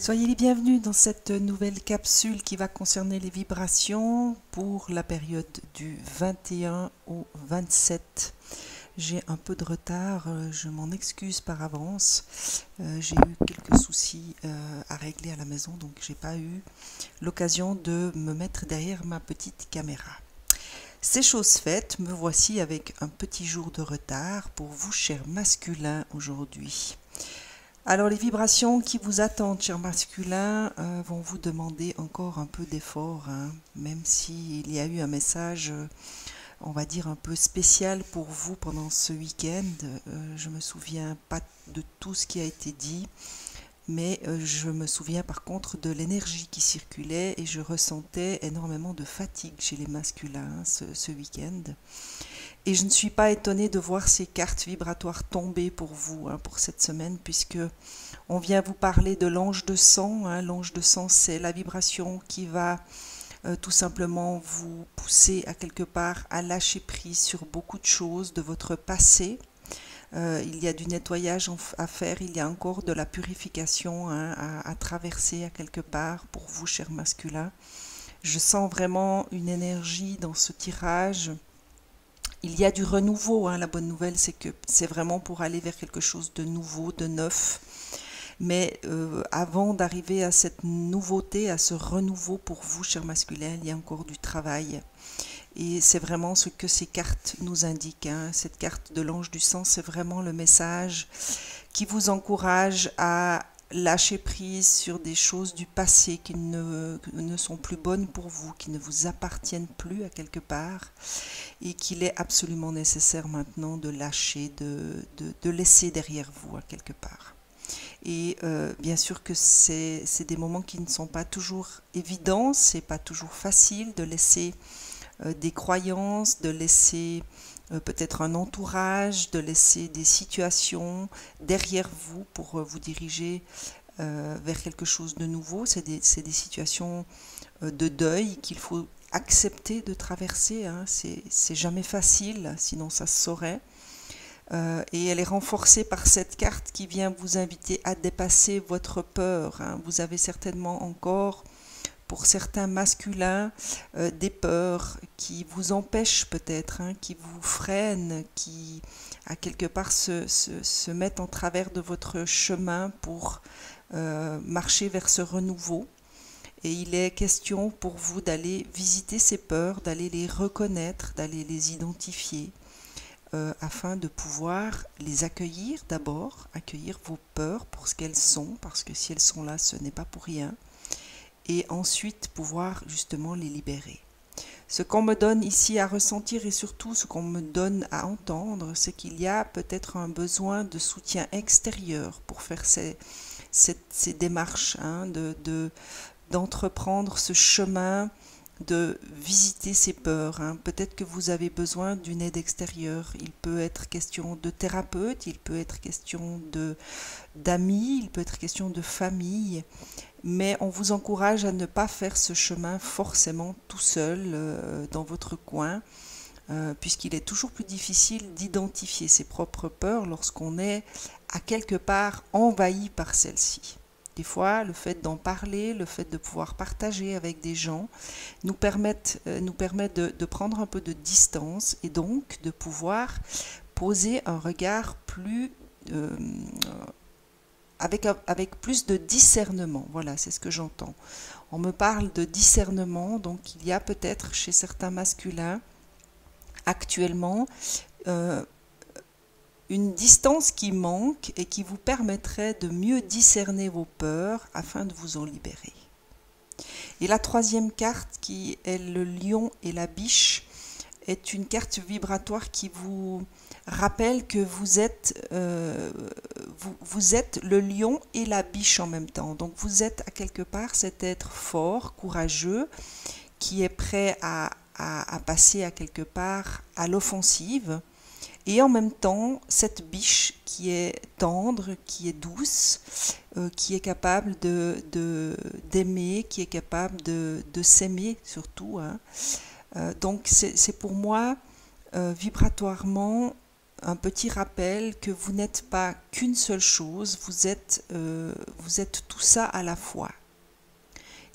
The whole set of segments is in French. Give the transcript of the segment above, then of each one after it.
Soyez les bienvenus dans cette nouvelle capsule qui va concerner les vibrations pour la période du 21 au 27. J'ai un peu de retard, je m'en excuse par avance. J'ai eu quelques soucis à régler à la maison, donc j'ai pas eu l'occasion de me mettre derrière ma petite caméra. C'est chose faite, me voici avec un petit jour de retard pour vous, chers masculins, aujourd'hui. Alors les vibrations qui vous attendent, chers masculins, vont vous demander encore un peu d'effort, même s'il y a eu un message, on va dire, un peu spécial pour vous pendant ce week-end. Je ne me souviens pas de tout ce qui a été dit, mais je me souviens par contre de l'énergie qui circulait et je ressentais énormément de fatigue chez les masculins ce week-end. Et je ne suis pas étonnée de voir ces cartes vibratoires tomber pour vous, pour cette semaine, puisque on vient vous parler de l'ange de sang. L'ange de sang, c'est la vibration qui va tout simplement vous pousser à quelque part à lâcher prise sur beaucoup de choses de votre passé. Il y a du nettoyage à faire, il y a encore de la purification à traverser à quelque part pour vous, chers masculins. Je sens vraiment une énergie dans ce tirage. Il y a du renouveau, la bonne nouvelle c'est que c'est vraiment pour aller vers quelque chose de nouveau, de neuf. Mais avant d'arriver à cette nouveauté, à ce renouveau pour vous, chers masculins, il y a encore du travail. Et c'est vraiment ce que ces cartes nous indiquent. Cette carte de l'ange du sang, c'est vraiment le message qui vous encourage à lâcher prise sur des choses du passé qui ne sont plus bonnes pour vous, qui ne vous appartiennent plus à quelque part, et qu'il est absolument nécessaire maintenant de lâcher, de laisser derrière vous à quelque part. Et bien sûr que c'est des moments qui ne sont pas toujours évidents, c'est pas toujours facile de laisser des croyances, de laisser peut-être un entourage, de laisser des situations derrière vous pour vous diriger vers quelque chose de nouveau. C'est des situations de deuil qu'il faut accepter de traverser. C'est jamais facile, sinon ça se saurait. Et elle est renforcée par cette carte qui vient vous inviter à dépasser votre peur. Vous avez certainement encore, pour certains masculins, des peurs qui vous empêchent peut-être, qui vous freinent, qui à quelque part se mettent en travers de votre chemin pour marcher vers ce renouveau. Et il est question pour vous d'aller visiter ces peurs, d'aller les reconnaître, d'aller les identifier, afin de pouvoir les accueillir d'abord, accueillir vos peurs pour ce qu'elles sont, parce que si elles sont là, ce n'est pas pour rien, et ensuite pouvoir justement les libérer. Ce qu'on me donne ici à ressentir et surtout ce qu'on me donne à entendre, c'est qu'il y a peut-être un besoin de soutien extérieur pour faire ces démarches, d'entreprendre ce chemin, de visiter ces peurs. Peut-être que vous avez besoin d'une aide extérieure. Il peut être question de thérapeute, il peut être question d'amis, il peut être question de famille. Mais on vous encourage à ne pas faire ce chemin forcément tout seul dans votre coin, puisqu'il est toujours plus difficile d'identifier ses propres peurs lorsqu'on est à quelque part envahi par celles-ci. Des fois, le fait d'en parler, le fait de pouvoir partager avec des gens nous permet de prendre un peu de distance et donc de pouvoir poser un regard plus avec plus de discernement. Voilà, c'est ce que j'entends. On me parle de discernement, donc il y a peut-être chez certains masculins actuellement une distance qui manque et qui vous permettrait de mieux discerner vos peurs afin de vous en libérer. Et la troisième carte, qui est le lion et la biche, est une carte vibratoire qui vous rappelle que vous êtes le lion et la biche en même temps. Donc vous êtes à quelque part cet être fort, courageux, qui est prêt à passer à quelque part à l'offensive. Et en même temps, cette biche qui est tendre, qui est douce, qui est capable d'aimer, qui est capable de s'aimer surtout. Donc c'est pour moi vibratoirement un petit rappel que vous n'êtes pas qu'une seule chose, vous êtes tout ça à la fois.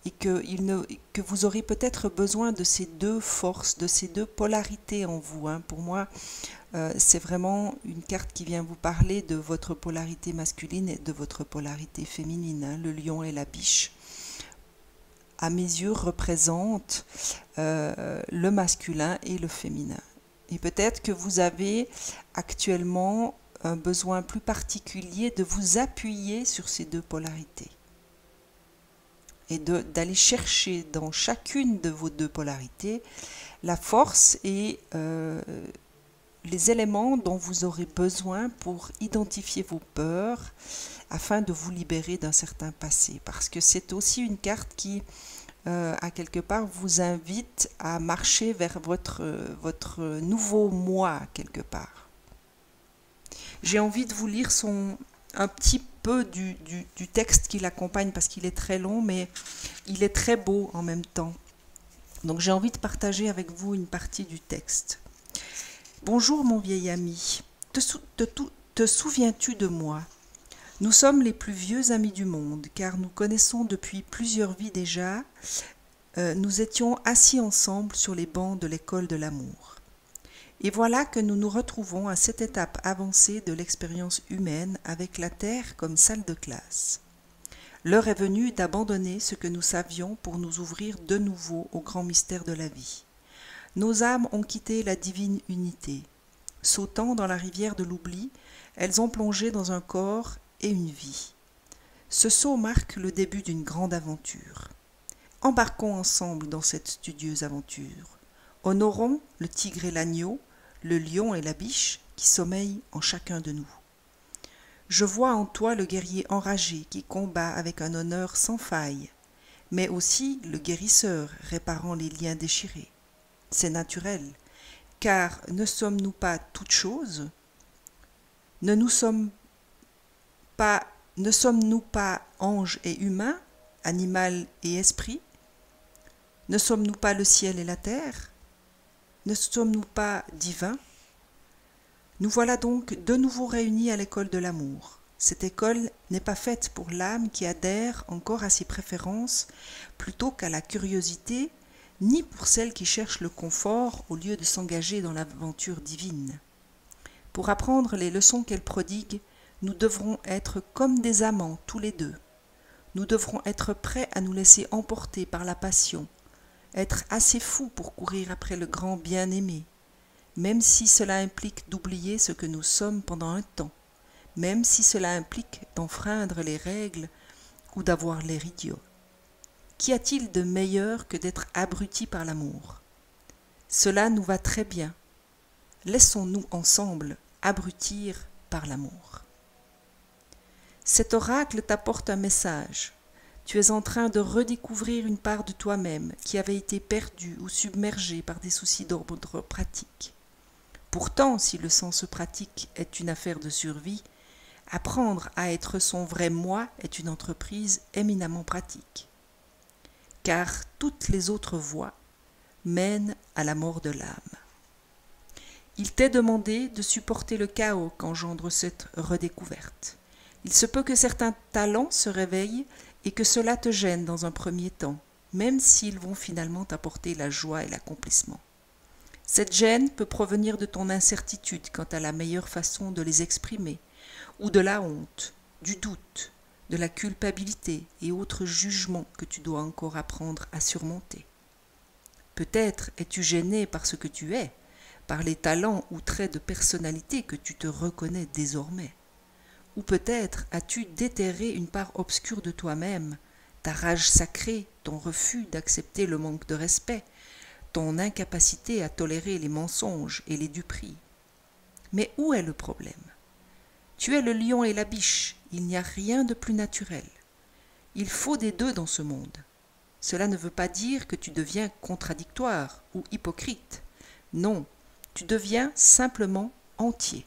Et que vous aurez peut-être besoin de ces deux forces, de ces deux polarités en vous. Pour moi, c'est vraiment une carte qui vient vous parler de votre polarité masculine et de votre polarité féminine. Le lion et la biche, à mes yeux, représentent le masculin et le féminin. Et peut-être que vous avez actuellement un besoin plus particulier de vous appuyer sur ces deux polarités. Et d'aller chercher dans chacune de vos deux polarités la force et les éléments dont vous aurez besoin pour identifier vos peurs afin de vous libérer d'un certain passé. Parce que c'est aussi une carte qui, à quelque part, vous invite à marcher vers votre nouveau moi, quelque part. J'ai envie de vous lire un petit peu du texte qui l'accompagne parce qu'il est très long, mais il est très beau en même temps. Donc j'ai envie de partager avec vous une partie du texte. Bonjour mon vieil ami, te souviens-tu de moi? Nous sommes les plus vieux amis du monde, car nous connaissons depuis plusieurs vies déjà. Nous étions assis ensemble sur les bancs de l'école de l'amour. Et voilà que nous nous retrouvons à cette étape avancée de l'expérience humaine avec la Terre comme salle de classe. L'heure est venue d'abandonner ce que nous savions pour nous ouvrir de nouveau au grand mystère de la vie. Nos âmes ont quitté la divine unité. Sautant dans la rivière de l'oubli, elles ont plongé dans un corps et une vie. Ce saut marque le début d'une grande aventure. Embarquons ensemble dans cette studieuse aventure. Honorons le tigre et l'agneau, le lion et la biche qui sommeillent en chacun de nous. Je vois en toi le guerrier enragé qui combat avec un honneur sans faille, mais aussi le guérisseur réparant les liens déchirés. C'est naturel, car ne sommes-nous pas toutes choses? Ne sommes-nous pas anges et humains, animal et esprit? Ne sommes-nous pas le ciel et la terre? Ne sommes-nous pas divins? Nous voilà donc de nouveau réunis à l'école de l'amour. Cette école n'est pas faite pour l'âme qui adhère encore à ses préférences plutôt qu'à la curiosité, ni pour celle qui cherche le confort au lieu de s'engager dans l'aventure divine. Pour apprendre les leçons qu'elle prodigue, nous devrons être comme des amants tous les deux. Nous devrons être prêts à nous laisser emporter par la passion, être assez fous pour courir après le grand bien-aimé, même si cela implique d'oublier ce que nous sommes pendant un temps, même si cela implique d'enfreindre les règles ou d'avoir l'air idiot. Qu'y a-t-il de meilleur que d'être abruti par l'amour? Cela nous va très bien. Laissons-nous ensemble abrutir par l'amour. Cet oracle t'apporte un message. Tu es en train de redécouvrir une part de toi-même qui avait été perdue ou submergée par des soucis d'ordre pratique. Pourtant, si le sens pratique est une affaire de survie, apprendre à être son vrai moi est une entreprise éminemment pratique. Car toutes les autres voies mènent à la mort de l'âme. Il t'est demandé de supporter le chaos qu'engendre cette redécouverte. Il se peut que certains talents se réveillent et que cela te gêne dans un premier temps, même s'ils vont finalement t'apporter la joie et l'accomplissement. Cette gêne peut provenir de ton incertitude quant à la meilleure façon de les exprimer, ou de la honte, du doute, de la culpabilité et autres jugements que tu dois encore apprendre à surmonter. Peut-être es-tu gêné par ce que tu es, par les talents ou traits de personnalité que tu te reconnais désormais. Ou peut-être as-tu déterré une part obscure de toi-même, ta rage sacrée, ton refus d'accepter le manque de respect, ton incapacité à tolérer les mensonges et les duperies. Mais où est le problème? Tu es le lion et la biche, il n'y a rien de plus naturel. Il faut des deux dans ce monde. Cela ne veut pas dire que tu deviens contradictoire ou hypocrite. Non, tu deviens simplement entier.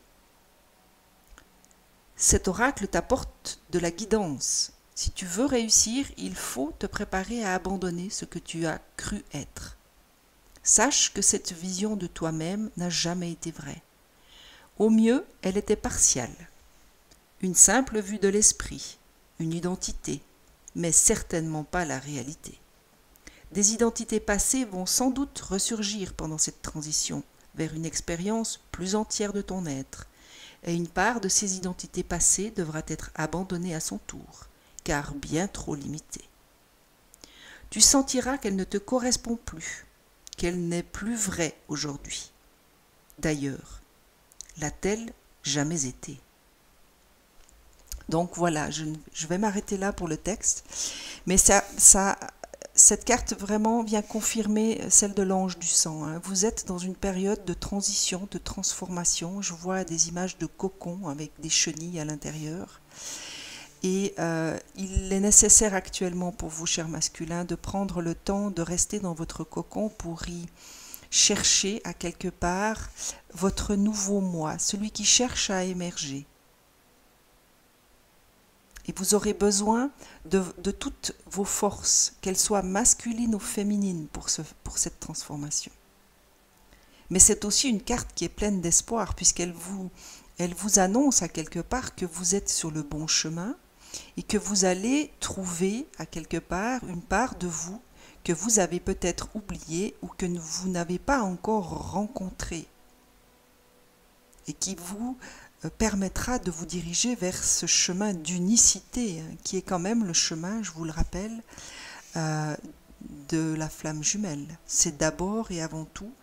Cet oracle t'apporte de la guidance. Si tu veux réussir, il faut te préparer à abandonner ce que tu as cru être. Sache que cette vision de toi-même n'a jamais été vraie. Au mieux, elle était partiale. Une simple vue de l'esprit, une identité, mais certainement pas la réalité. Des identités passées vont sans doute ressurgir pendant cette transition vers une expérience plus entière de ton être, et une part de ces identités passées devra être abandonnée à son tour, car bien trop limitée. Tu sentiras qu'elle ne te correspond plus, qu'elle n'est plus vraie aujourd'hui. D'ailleurs, l'a-t-elle jamais été ? Donc voilà, je vais m'arrêter là pour le texte, mais cette carte vraiment vient confirmer celle de l'ange du sang. Hein. Vous êtes dans une période de transition, de transformation. Je vois des images de cocons avec des chenilles à l'intérieur. Et il est nécessaire actuellement pour vous, chers masculins, de prendre le temps de rester dans votre cocon pour y chercher à quelque part votre nouveau moi, celui qui cherche à émerger. Et vous aurez besoin de toutes vos forces, qu'elles soient masculines ou féminines, pour cette transformation. Mais c'est aussi une carte qui est pleine d'espoir, puisqu'elle vous annonce à quelque part que vous êtes sur le bon chemin et que vous allez trouver à quelque part une part de vous que vous avez peut-être oubliée ou que vous n'avez pas encore rencontrée et qui vous permettra de vous diriger vers ce chemin d'unicité, qui est quand même le chemin, je vous le rappelle, de la flamme jumelle. C'est d'abord et avant tout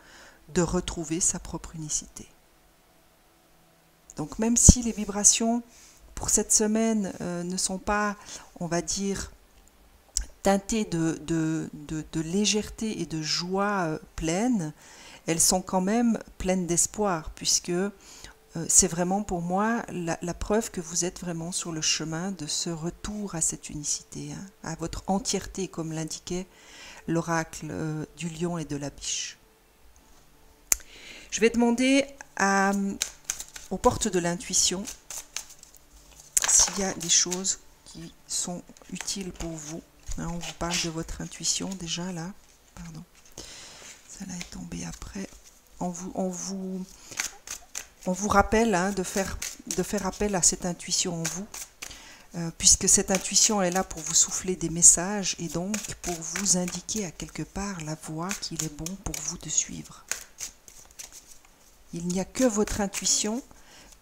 de retrouver sa propre unicité. Donc même si les vibrations pour cette semaine ne sont pas, on va dire, teintées de légèreté et de joie pleine, elles sont quand même pleines d'espoir, puisque c'est vraiment pour moi la preuve que vous êtes vraiment sur le chemin de ce retour à cette unicité, hein, à votre entièreté, comme l'indiquait l'oracle du lion et de la biche. Je vais demander aux portes de l'intuition s'il y a des choses qui sont utiles pour vous. Hein, on vous parle de votre intuition déjà là. Pardon. Celle-là est tombée après. On vous rappelle, hein, de faire appel à cette intuition en vous, puisque cette intuition est là pour vous souffler des messages et donc pour vous indiquer à quelque part la voie qu'il est bon pour vous de suivre. Il n'y a que votre intuition,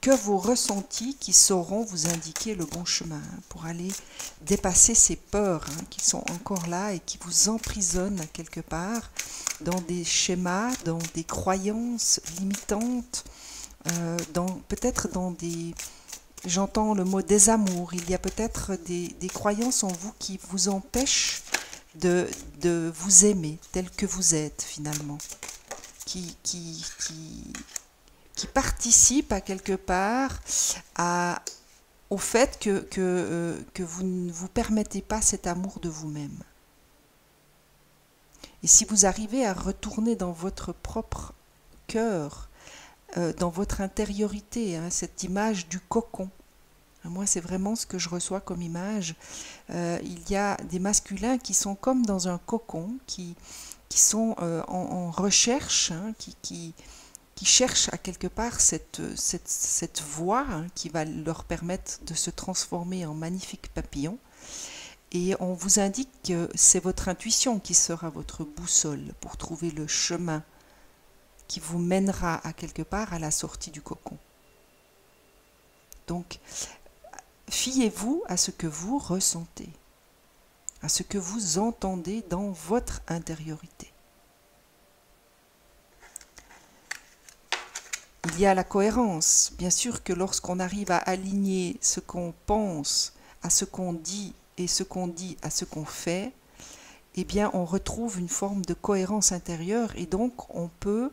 que vos ressentis qui sauront vous indiquer le bon chemin, hein, pour aller dépasser ces peurs, hein, qui sont encore là et qui vous emprisonnent à quelque part dans des schémas, dans des croyances limitantes, peut-être dans des... J'entends le mot désamour. Il y a peut-être des croyances en vous qui vous empêchent de vous aimer tel que vous êtes finalement, qui participent à quelque part au fait que vous ne vous permettez pas cet amour de vous-même. Et si vous arrivez à retourner dans votre propre cœur, dans votre intériorité, hein, cette image du cocon. Moi, c'est vraiment ce que je reçois comme image. Il y a des masculins qui sont comme dans un cocon, qui sont en recherche, hein, qui cherchent à quelque part cette voie, hein, qui va leur permettre de se transformer en magnifiques papillons. Et on vous indique que c'est votre intuition qui sera votre boussole pour trouver le chemin qui vous mènera à quelque part à la sortie du cocon. Donc, fiez-vous à ce que vous ressentez, à ce que vous entendez dans votre intériorité. Il y a la cohérence. Bien sûr que lorsqu'on arrive à aligner ce qu'on pense à ce qu'on dit et ce qu'on dit à ce qu'on fait, eh bien, on retrouve une forme de cohérence intérieure et donc on peut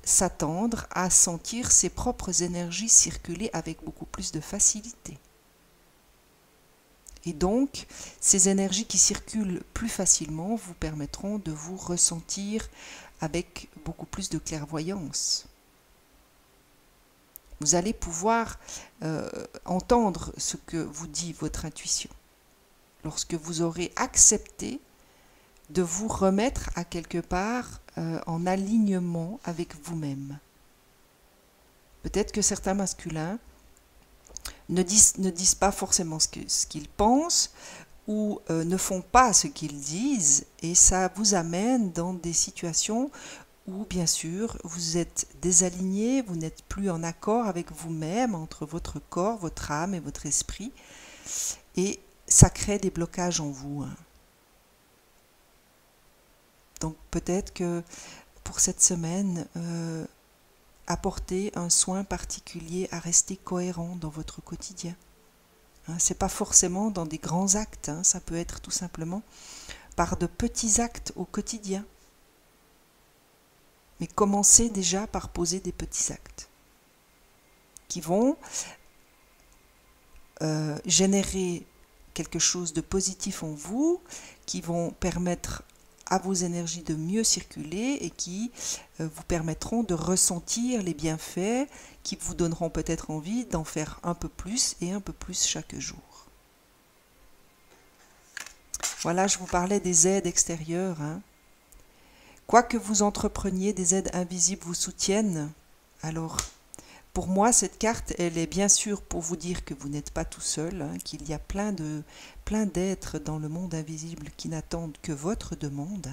s'attendre à sentir ses propres énergies circuler avec beaucoup plus de facilité. Et donc, ces énergies qui circulent plus facilement vous permettront de vous ressentir avec beaucoup plus de clairvoyance. Vous allez pouvoir entendre ce que vous dit votre intuition lorsque vous aurez accepté de vous remettre à quelque part en alignement avec vous-même. Peut-être que certains masculins ne disent pas forcément ce qu'ils pensent, ou ne font pas ce qu'ils disent, et ça vous amène dans des situations où bien sûr vous êtes désaligné, vous n'êtes plus en accord avec vous-même, entre votre corps, votre âme et votre esprit, et ça crée des blocages en vous. Donc peut-être que pour cette semaine, apportez un soin particulier à rester cohérent dans votre quotidien. C'est pas forcément dans des grands actes, ça peut être tout simplement par de petits actes au quotidien. Mais commencez déjà par poser des petits actes qui vont générer quelque chose de positif en vous, qui vont permettre à vos énergies de mieux circuler et qui vous permettront de ressentir les bienfaits qui vous donneront peut-être envie d'en faire un peu plus et un peu plus chaque jour. Voilà, je vous parlais des aides extérieures. Quoi que vous entrepreniez, des aides invisibles vous soutiennent. Alors, pour moi, cette carte, elle est bien sûr pour vous dire que vous n'êtes pas tout seul, qu'il y a plein d'êtres dans le monde invisible qui n'attendent que votre demande.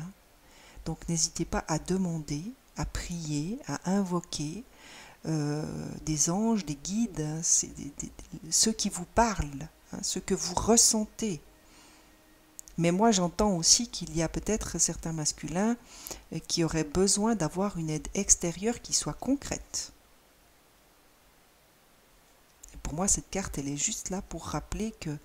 Donc n'hésitez pas à demander, à prier, à invoquer des anges, des guides, ceux qui vous parlent, ceux que vous ressentez. Mais moi j'entends aussi qu'il y a peut-être certains masculins qui auraient besoin d'avoir une aide extérieure qui soit concrète. Pour moi, cette carte, elle est juste là pour rappeler que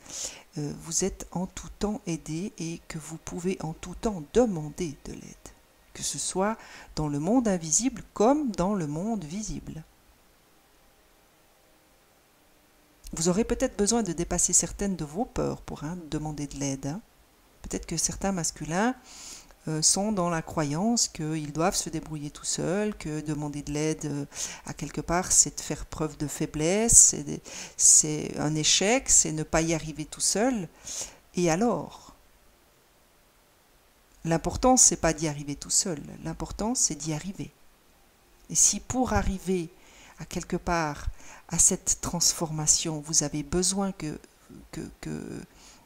vous êtes en tout temps aidé et que vous pouvez en tout temps demander de l'aide, que ce soit dans le monde invisible comme dans le monde visible. Vous aurez peut-être besoin de dépasser certaines de vos peurs pour demander de l'aide. Peut-être que certains masculins sont dans la croyance qu'ils doivent se débrouiller tout seuls, que demander de l'aide à quelque part c'est de faire preuve de faiblesse, c'est un échec, c'est ne pas y arriver tout seul. Et alors, l'important c'est pas d'y arriver tout seul, l'important c'est d'y arriver. Et si pour arriver à quelque part à cette transformation, vous avez besoin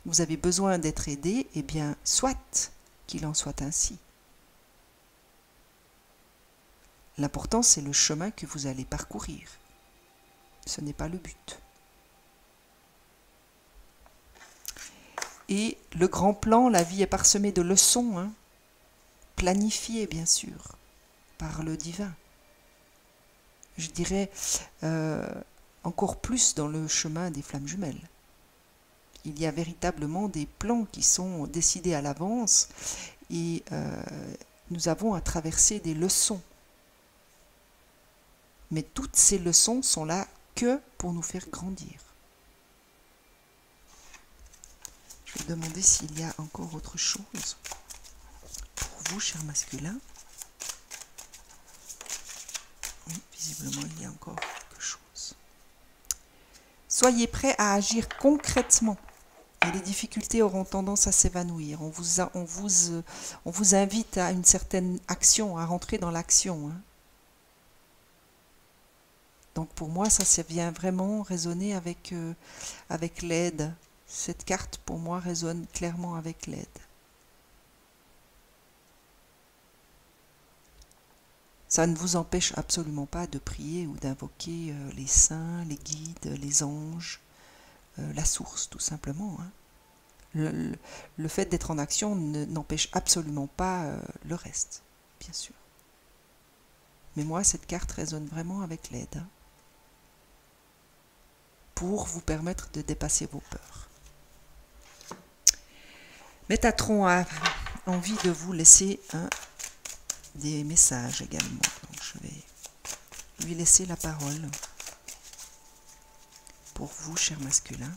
vous avez besoin d'être aidé, eh bien soit qu'il en soit ainsi. L'important, c'est le chemin que vous allez parcourir. Ce n'est pas le but. Et le grand plan, la vie est parsemée de leçons, planifiées bien sûr, par le divin. Je dirais encore plus dans le chemin des flammes jumelles. Il y a véritablement des plans qui sont décidés à l'avance et nous avons à traverser des leçons. Mais toutes ces leçons sont là que pour nous faire grandir. Je vais demander s'il y a encore autre chose pour vous, chers masculins. Oui, visiblement, il y a encore quelque chose. Soyez prêts à agir concrètement. Et les difficultés auront tendance à s'évanouir. On vous invite à une certaine action, à rentrer dans l'action. Donc pour moi, ça vient vraiment résonner avec l'aide. Cette carte, pour moi, résonne clairement avec l'aide. Ça ne vous empêche absolument pas de prier ou d'invoquer les saints, les guides, les anges, la source, tout simplement. Le fait d'être en action n'empêche absolument pas le reste, bien sûr. Mais moi, cette carte résonne vraiment avec l'aide pour vous permettre de dépasser vos peurs. Métatron a envie de vous laisser des messages également. Donc je vais lui laisser la parole pour vous, chers masculins.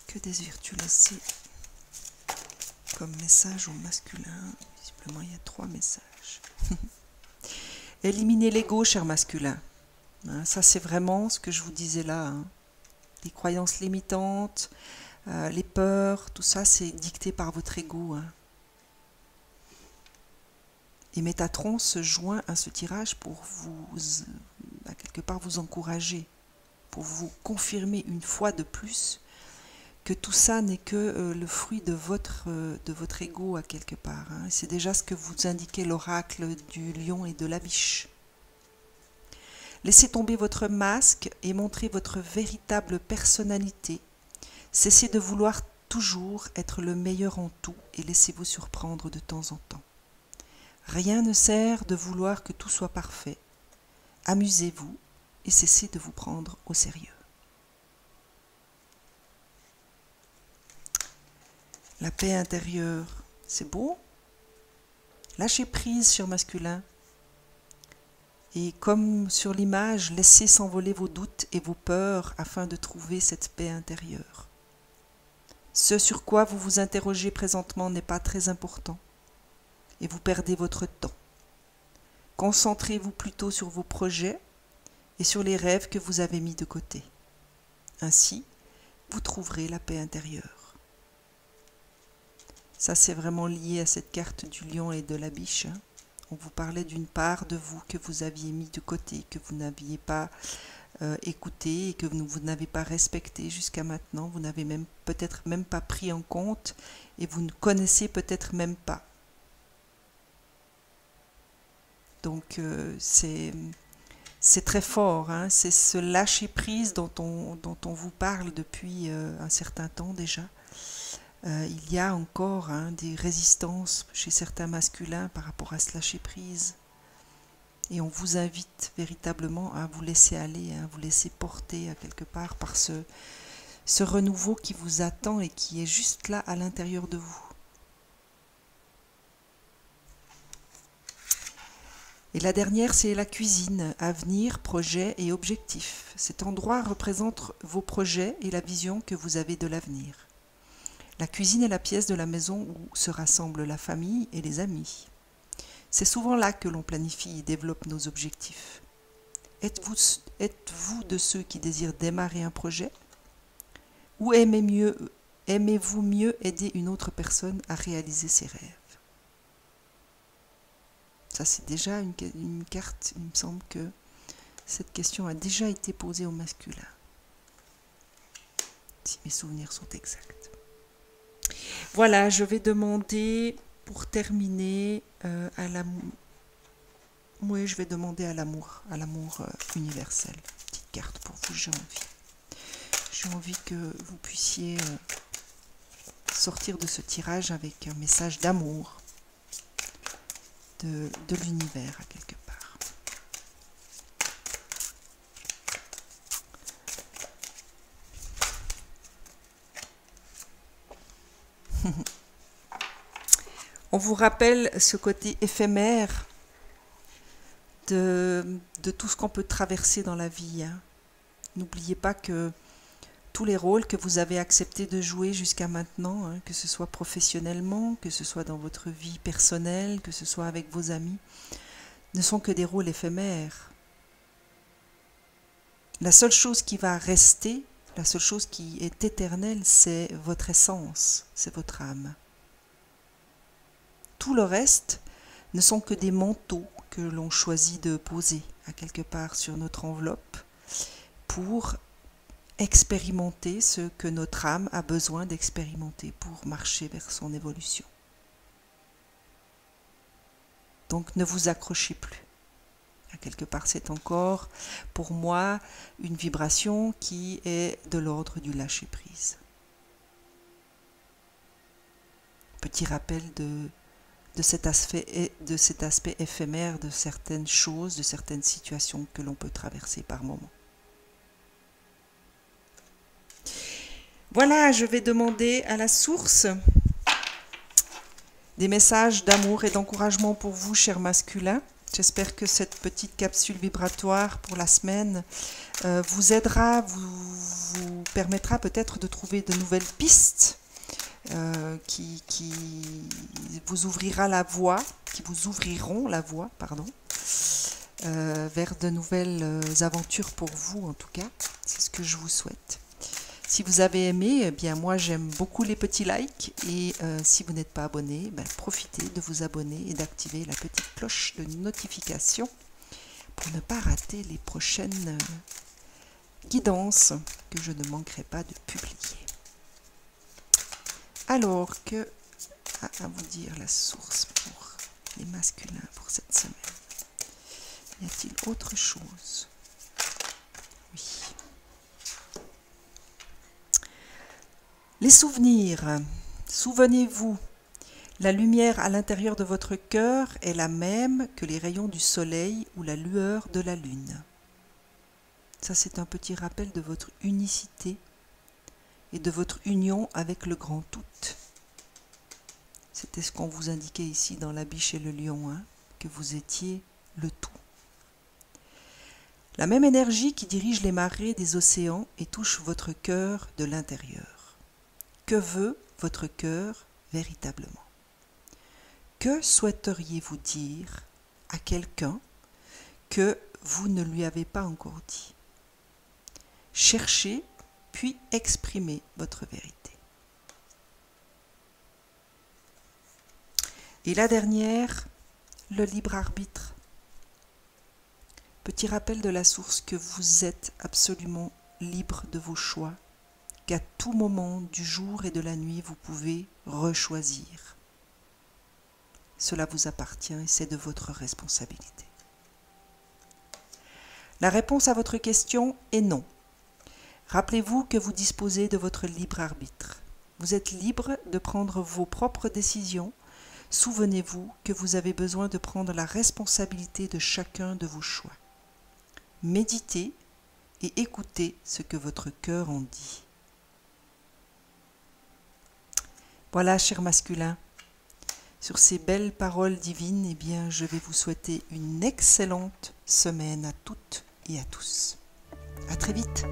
Que désires-tu laisser comme message au masculin? Visiblement, il y a 3 messages. Éliminez l'ego, chers masculins. Ça, c'est vraiment ce que je vous disais là. Les croyances limitantes, les peurs, tout ça, c'est dicté par votre ego. Et Métatron se joint à ce tirage pour vous, à quelque part, vous encourager, pour vous confirmer une fois de plus que tout ça n'est que le fruit de votre ego à quelque part. Hein. C'est déjà ce que vous indiquait l'oracle du lion et de la biche. Laissez tomber votre masque et montrez votre véritable personnalité. Cessez de vouloir toujours être le meilleur en tout et laissez-vous surprendre de temps en temps. Rien ne sert de vouloir que tout soit parfait. Amusez-vous et cessez de vous prendre au sérieux. La paix intérieure, c'est beau. Lâchez prise sur masculin. Et comme sur l'image, laissez s'envoler vos doutes et vos peurs afin de trouver cette paix intérieure. Ce sur quoi vous vous interrogez présentement n'est pas très important et vous perdez votre temps. Concentrez-vous plutôt sur vos projets et sur les rêves que vous avez mis de côté. Ainsi, vous trouverez la paix intérieure. Ça, c'est vraiment lié à cette carte du lion et de la biche. Hein. On vous parlait d'une part de vous que vous aviez mis de côté, que vous n'aviez pas écouté et que vous n'avez pas respecté jusqu'à maintenant. Vous n'avez même peut-être même pas pris en compte et vous ne connaissez peut-être même pas. Donc c'est très fort, hein. C'est ce lâcher-prise dont on vous parle depuis un certain temps déjà. Il y a encore des résistances chez certains masculins par rapport à ce lâcher-prise. Et on vous invite véritablement à vous laisser aller, à vous laisser porter à quelque part par ce renouveau qui vous attend et qui est juste là à l'intérieur de vous. Et la dernière, c'est la cuisine, avenir, projet et objectif. Cet endroit représente vos projets et la vision que vous avez de l'avenir. La cuisine est la pièce de la maison où se rassemble la famille et les amis. C'est souvent là que l'on planifie et développe nos objectifs. Êtes-vous de ceux qui désirent démarrer un projet? Ou aimez-vous mieux aider une autre personne à réaliser ses rêves? Ça, c'est déjà une carte, il me semble que cette question a déjà été posée au masculin. Si mes souvenirs sont exacts. Voilà, je vais demander, pour terminer, à l'amour. Oui, je vais demander à l'amour universel. Petite carte pour vous, j'ai envie. J'ai envie que vous puissiez sortir de ce tirage avec un message d'amour de l'univers à quelque part. On vous rappelle ce côté éphémère de tout ce qu'on peut traverser dans la vie. Hein. N'oubliez pas que tous les rôles que vous avez accepté de jouer jusqu'à maintenant, hein, que ce soit professionnellement, que ce soit dans votre vie personnelle, que ce soit avec vos amis, ne sont que des rôles éphémères. La seule chose qui va rester, la seule chose qui est éternelle, c'est votre essence, c'est votre âme. Tout le reste ne sont que des manteaux que l'on choisit de poser à quelque part sur notre enveloppe pour expérimenter ce que notre âme a besoin d'expérimenter pour marcher vers son évolution. Donc ne vous accrochez plus. À quelque part, c'est encore pour moi une vibration qui est de l'ordre du lâcher-prise. Petit rappel de cet aspect éphémère de certaines choses, de certaines situations que l'on peut traverser par moment. Voilà, je vais demander à la source des messages d'amour et d'encouragement pour vous, chers masculins. J'espère que cette petite capsule vibratoire pour la semaine vous aidera, vous permettra peut-être de trouver de nouvelles pistes qui vous ouvrira la voie, qui vous ouvriront la voie, pardon, vers de nouvelles aventures pour vous en tout cas. C'est ce que je vous souhaite. Si vous avez aimé, eh bien moi j'aime beaucoup les petits likes et si vous n'êtes pas abonné, profitez de vous abonner et d'activer la petite cloche de notification pour ne pas rater les prochaines guidances que je ne manquerai pas de publier. Alors que, à vous dire la source pour les masculins pour cette semaine, y a-t-il autre chose? Oui. Les souvenirs. Souvenez-vous, la lumière à l'intérieur de votre cœur est la même que les rayons du soleil ou la lueur de la lune. Ça, c'est un petit rappel de votre unicité et de votre union avec le grand tout. C'était ce qu'on vous indiquait ici dans la biche et le lion, hein, que vous étiez le tout. La même énergie qui dirige les marées des océans et touche votre cœur de l'intérieur. Que veut votre cœur véritablement? Que souhaiteriez-vous dire à quelqu'un que vous ne lui avez pas encore dit? Cherchez, puis exprimez votre vérité. Et la dernière, le libre arbitre. Petit rappel de la source que vous êtes absolument libre de vos choix, qu'à tout moment du jour et de la nuit, vous pouvez rechoisir. Cela vous appartient et c'est de votre responsabilité. La réponse à votre question est non. Rappelez-vous que vous disposez de votre libre arbitre. Vous êtes libre de prendre vos propres décisions. Souvenez-vous que vous avez besoin de prendre la responsabilité de chacun de vos choix. Méditez et écoutez ce que votre cœur en dit. Voilà, chers masculins, sur ces belles paroles divines, eh bien, je vais vous souhaiter une excellente semaine à toutes et à tous. À très vite.